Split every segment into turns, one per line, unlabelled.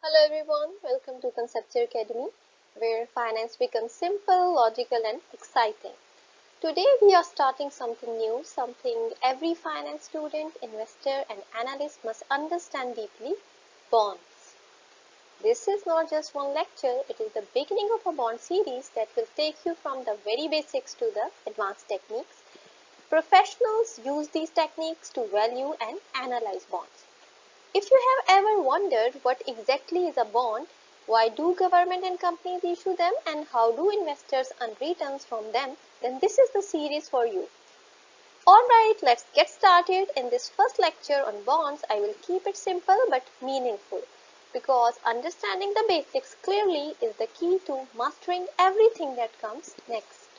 Hello everyone, welcome to Conceptual Academy, where finance becomes simple, logical and exciting. Today we are starting something new, something every finance student, investor and analyst must understand deeply: bonds. This is not just one lecture, it is the beginning of a bond series that will take you from the very basics to the advanced techniques. Professionals use these techniques to value and analyze bonds. If you have ever wondered what exactly is a bond, why do government and companies issue them, and how do investors earn returns from them, then this is the series for you. Alright, let's get started. In this first lecture on bonds, I will keep it simple but meaningful, because understanding the basics clearly is the key to mastering everything that comes next.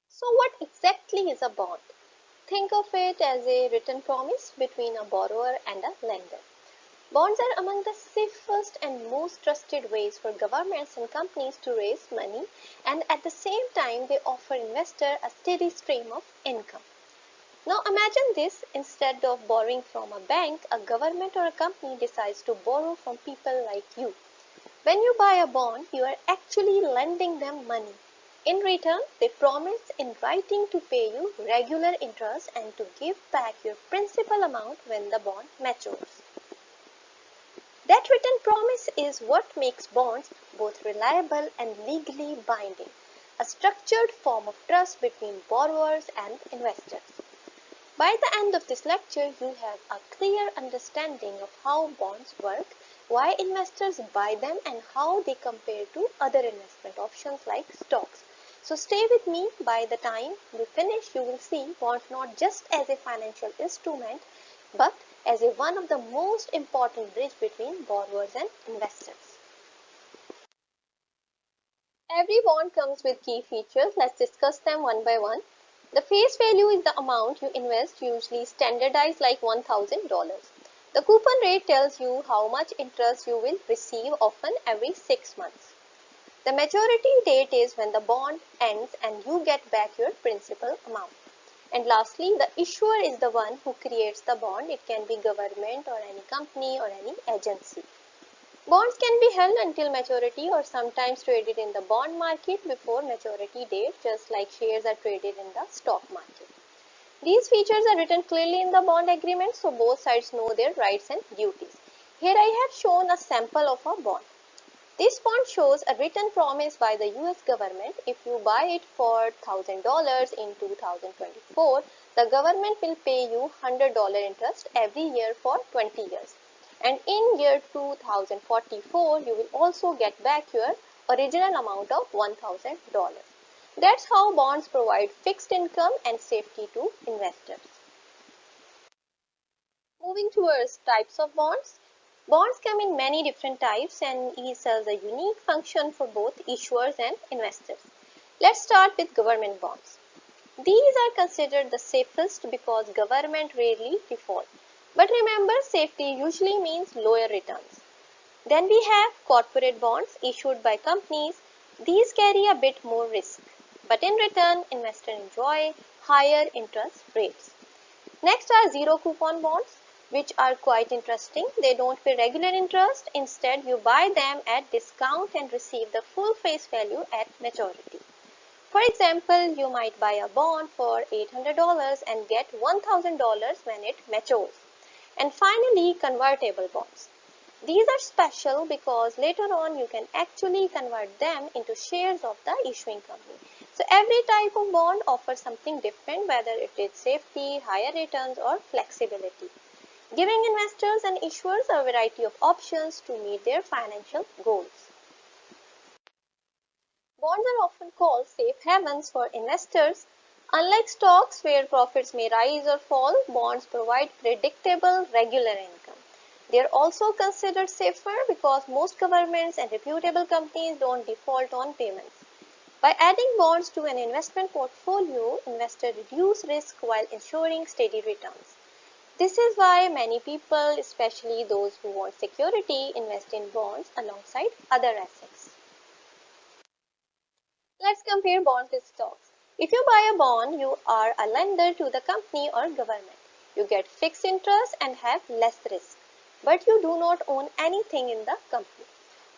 So what exactly is a bond? Think of it as a written promise between a borrower and a lender. Bonds are among the safest and most trusted ways for governments and companies to raise money, and at the same time they offer investors a steady stream of income. Now imagine this: instead of borrowing from a bank, a government or a company decides to borrow from people like you. When you buy a bond, you are actually lending them money. In return, they promise in writing to pay you regular interest and to give back your principal amount when the bond matures. That written promise is what makes bonds both reliable and legally binding, a structured form of trust between borrowers and investors. By the end of this lecture, you have a clear understanding of how bonds work, why investors buy them, and how they compare to other investment options like stocks. So stay with me. By the time we finish, you will see bonds not just as a financial instrument, but as one of the most important bridge between borrowers and investors. Every bond comes with key features. Let's discuss them one by one. The face value is the amount you invest, usually standardized like $1,000. The coupon rate tells you how much interest you will receive, often every 6 months. The maturity date is when the bond ends and you get back your principal amount. And lastly, the issuer is the one who creates the bond. It can be government or any company or any agency. Bonds can be held until maturity or sometimes traded in the bond market before maturity date, just like shares are traded in the stock market. These features are written clearly in the bond agreement, so both sides know their rights and duties. Here I have shown a sample of a bond. This bond shows a written promise by the US government. If you buy it for $1,000 in 2024, the government will pay you $100 interest every year for 20 years. And in year 2044, you will also get back your original amount of $1,000. That's how bonds provide fixed income and safety to investors. Moving towards types of bonds. Bonds come in many different types and each serves a unique function for both issuers and investors. Let's start with government bonds. These are considered the safest because government rarely default. But remember, safety usually means lower returns. Then we have corporate bonds issued by companies. These carry a bit more risk, but in return, investors enjoy higher interest rates. Next are zero coupon bonds, which are quite interesting. They don't pay regular interest. Instead, you buy them at discount and receive the full face value at maturity. For example, you might buy a bond for $800 and get $1,000 when it matures. And finally, convertible bonds. These are special because later on you can actually convert them into shares of the issuing company. So every type of bond offers something different, whether it is safety, higher returns or flexibility, giving investors and issuers a variety of options to meet their financial goals. Bonds are often called safe havens for investors. Unlike stocks where profits may rise or fall, bonds provide predictable, regular income. They are also considered safer because most governments and reputable companies don't default on payments. By adding bonds to an investment portfolio, investors reduce risk while ensuring steady returns. This is why many people, especially those who want security, invest in bonds alongside other assets. Let's compare bonds with stocks. If you buy a bond, you are a lender to the company or government. You get fixed interest and have less risk. but you do not own anything in the company.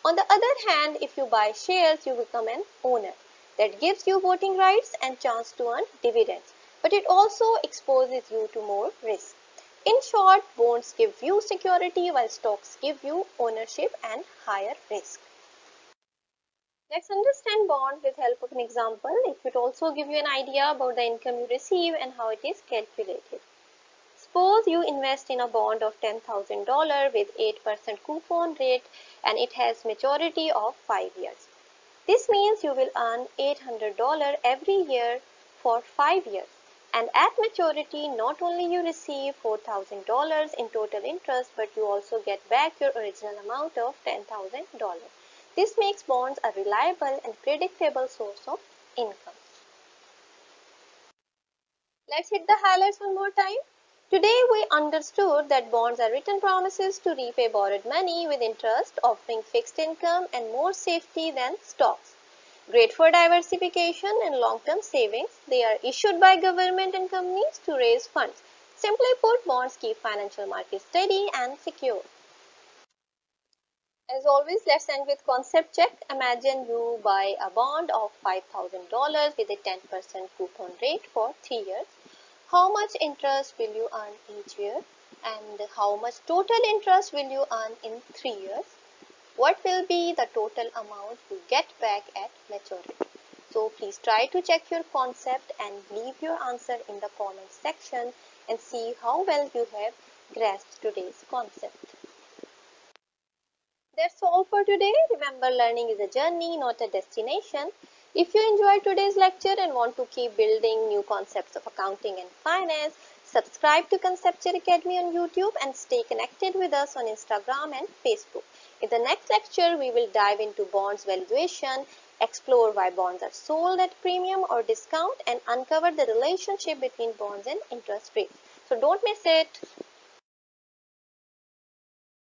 On the other hand, if you buy shares, you become an owner. That gives you voting rights and chance to earn dividends, but it also exposes you to more risk. In short, bonds give you security while stocks give you ownership and higher risk. Let's understand bond with help of an example. It would also give you an idea about the income you receive and how it is calculated. Suppose you invest in a bond of $10,000 with 8% coupon rate and it has maturity of 5 years. This means you will earn $800 every year for 5 years. And at maturity, not only you receive $4,000 in total interest, but you also get back your original amount of $10,000. This makes bonds a reliable and predictable source of income. Let's hit the highlights one more time. Today we understood that bonds are written promises to repay borrowed money with interest, offering fixed income and more safety than stocks. Great for diversification and long-term savings, they are issued by government and companies to raise funds. Simply put, bonds keep financial markets steady and secure. As always, let's end with concept check. Imagine you buy a bond of $5,000 with a 10% coupon rate for 3 years. How much interest will you earn each year? And how much total interest will you earn in 3 years? What will be the total amount you get back at maturity? So please try to check your concept and leave your answer in the comment section and see how well you have grasped today's concept. That's all for today. Remember, learning is a journey, not a destination. If you enjoyed today's lecture and want to keep building new concepts of accounting and finance, subscribe to Conceptual Academy on YouTube and stay connected with us on Instagram and Facebook. In the next lecture, we will dive into bonds valuation, explore why bonds are sold at premium or discount, and uncover the relationship between bonds and interest rates. So don't miss it.